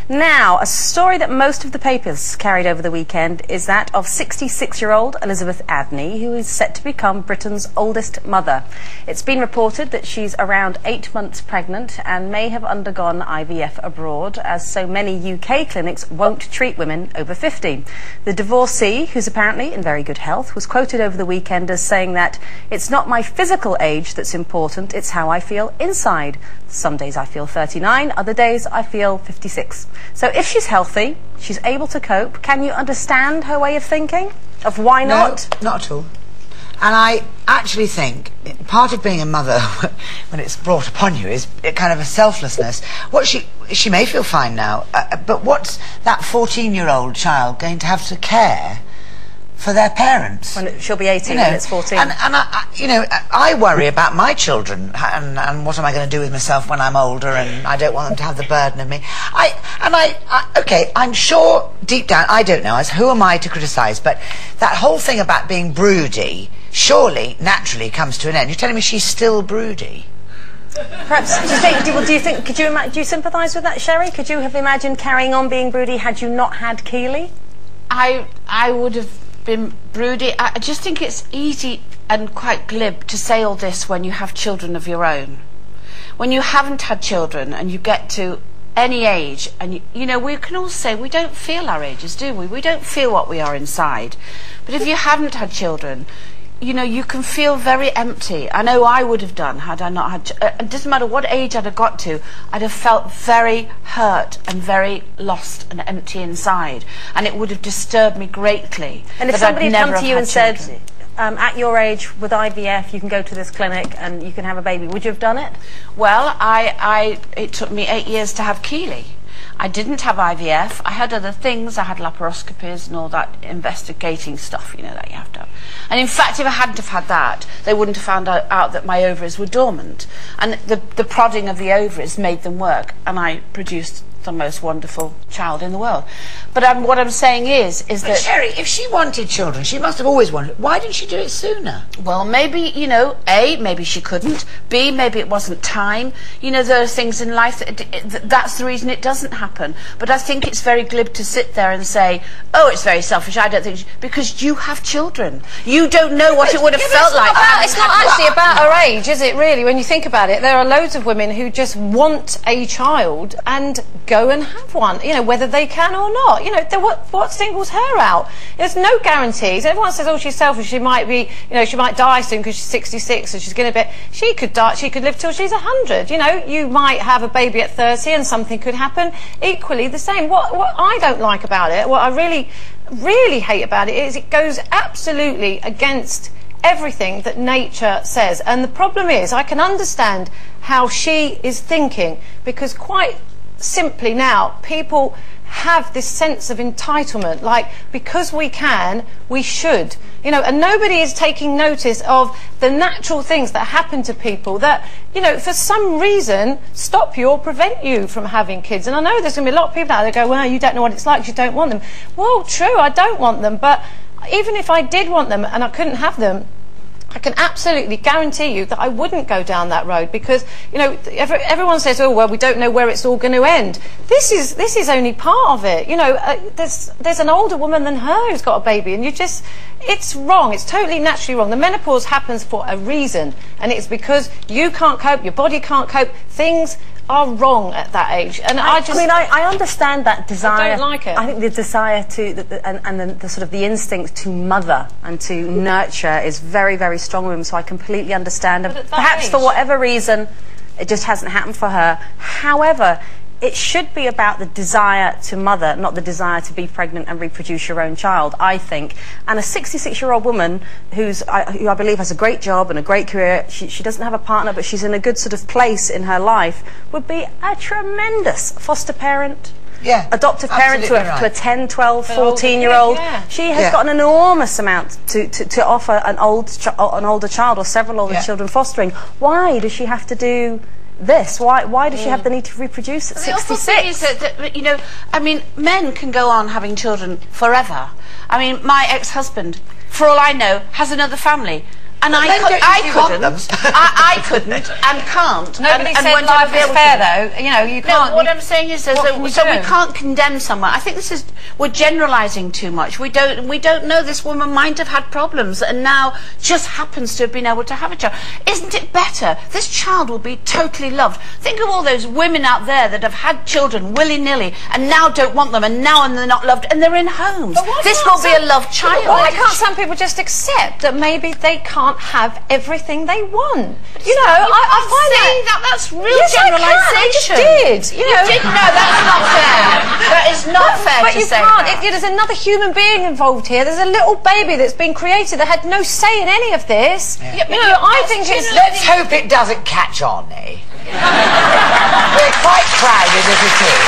Now, a story that most of the papers carried over the weekend is that of 66-year-old Elizabeth Adney, who is set to become Britain's oldest mother. It's been reported that she's around 8 months pregnant and may have undergone IVF abroad, as so many UK clinics won't treat women over 50. The divorcee, who's apparently in very good health, was quoted over the weekend as saying that it's not my physical age that's important, it's how I feel inside. Some days I feel 39, other days I feel 56. So if she's healthy, she's able to cope, can you understand her way of thinking? Of why not? No, not at all. And I actually think part of being a mother, when it's brought upon you, is kind of a selflessness. What she may feel fine now, but what's that 14-year-old child going to have to care for their parents? When she'll be 18 and it's 14. And I worry about my children and what am I going to do with myself when I'm older, and I don't want them to have the burden of me. Okay, I'm sure deep down, I don't know, who am I to criticise, but that whole thing about being broody surely naturally comes to an end. You're telling me she's still broody? Perhaps, do you think, do you sympathise with that, Sherrie? Could you have imagined carrying on being broody had you not had Keeley? I would have been broody. I just think it's easy and quite glib to say all this when you have children of your own. When you haven't had children and you get to any age, and you know, we can all say we don't feel our ages, do we? We don't feel what we are inside. But if you haven't had children, you know, you can feel very empty. I know I would have done had I not had... it doesn't matter what age I'd have got to, I'd have felt very hurt and very lost and empty inside. And it would have disturbed me greatly. And if somebody had come to you and said, at your age, with IVF, you can go to this clinic and you can have a baby, would you have done it? Well, it took me 8 years to have Keeley. I didn't have IVF. I had other things. I had laparoscopies and all that investigating stuff, you know, that you have to have. And in fact, if I hadn't have had that, they wouldn't have found out that my ovaries were dormant. And the prodding of the ovaries made them work, and I produced the most wonderful child in the world. But what I'm saying is that... Sherrie, if she wanted children, she must have always wanted... Why didn't she do it sooner? Well, maybe, you know, A, maybe she couldn't. B, maybe it wasn't time. You know, there are things in life that's the reason it doesn't happen. But I think it's very glib to sit there and say, oh, it's very selfish, I don't think... Because you have children. You don't know what it would have felt like. It's not actually about her age, is it, really? When you think about it, there are loads of women who just want a child and go and have one, you know, whether they can or not. You know, what singles her out? There's no guarantees. Everyone says, oh, she's selfish, she might be, you know, she might die soon because she's 66 and she's going to be... She could die, she could live till she's 100, you know. You might have a baby at 30 and something could happen equally the same. What I don't like about it, what I really hate about it, is it goes absolutely against everything that nature says. And the problem is, I can understand how she is thinking, because quite simply now people have this sense of entitlement, like, because we can, we should, you know, and nobody is taking notice of the natural things that happen to people that, you know, for some reason stop you or prevent you from having kids. And I know there's going to be a lot of people out there go, well, you don't know what it's like, you don't want them. Well, true, I don't want them, but even if I did want them and I couldn't have them, I can absolutely guarantee you that I wouldn't go down that road, because, you know, everyone says, oh, well, we don't know where it's all going to end. This is only part of it. You know, there's an older woman than her who's got a baby, and it's wrong. It's totally naturally wrong. The menopause happens for a reason, and it's because you can't cope, your body can't cope, things are wrong at that age. And I mean, I understand that desire. I don't like it. I think the desire to, the sort of the instinct to mother and to nurture is very, very strong with him, so I completely understand. And perhaps for whatever reason, it just hasn't happened for her. However, it should be about the desire to mother, not the desire to be pregnant and reproduce your own child, I think. And a 66-year-old woman who I believe has a great job and a great career, she doesn't have a partner, but she's in a good sort of place in her life, would be a tremendous foster parent. Yeah, adoptive parent to a 10, 12, 14-year-old. Yeah. She has got an enormous amount to offer an older child or several older children fostering. Why does she have to do this? Why does she have the need to reproduce at 66? The awful thing is that, you know, I mean, men can go on having children forever. I mean, my ex-husband, for all I know, has another family. And I couldn't and can't. Nobody and said life is fair, though. You know, you can't. No, what I'm saying is, so we can't condemn someone. I think we're generalising too much. We don't know this woman might have had problems and now just happens to have been able to have a child. Isn't it better? This child will be totally loved. Think of all those women out there that have had children willy-nilly and now don't want them and now they're not loved and they're in homes. This will be a loved child. Why can't some people just accept that maybe they can't have everything they want? You know, I find that's real generalisation. I just did. You know. No, that's not fair. That is not fair but to you say can't. that. There's another human being involved here. There's a little baby that's been created that had no say in any of this. Yeah. You know, I think it's... Let's hope it doesn't catch on, eh? We're quite crowded as it is.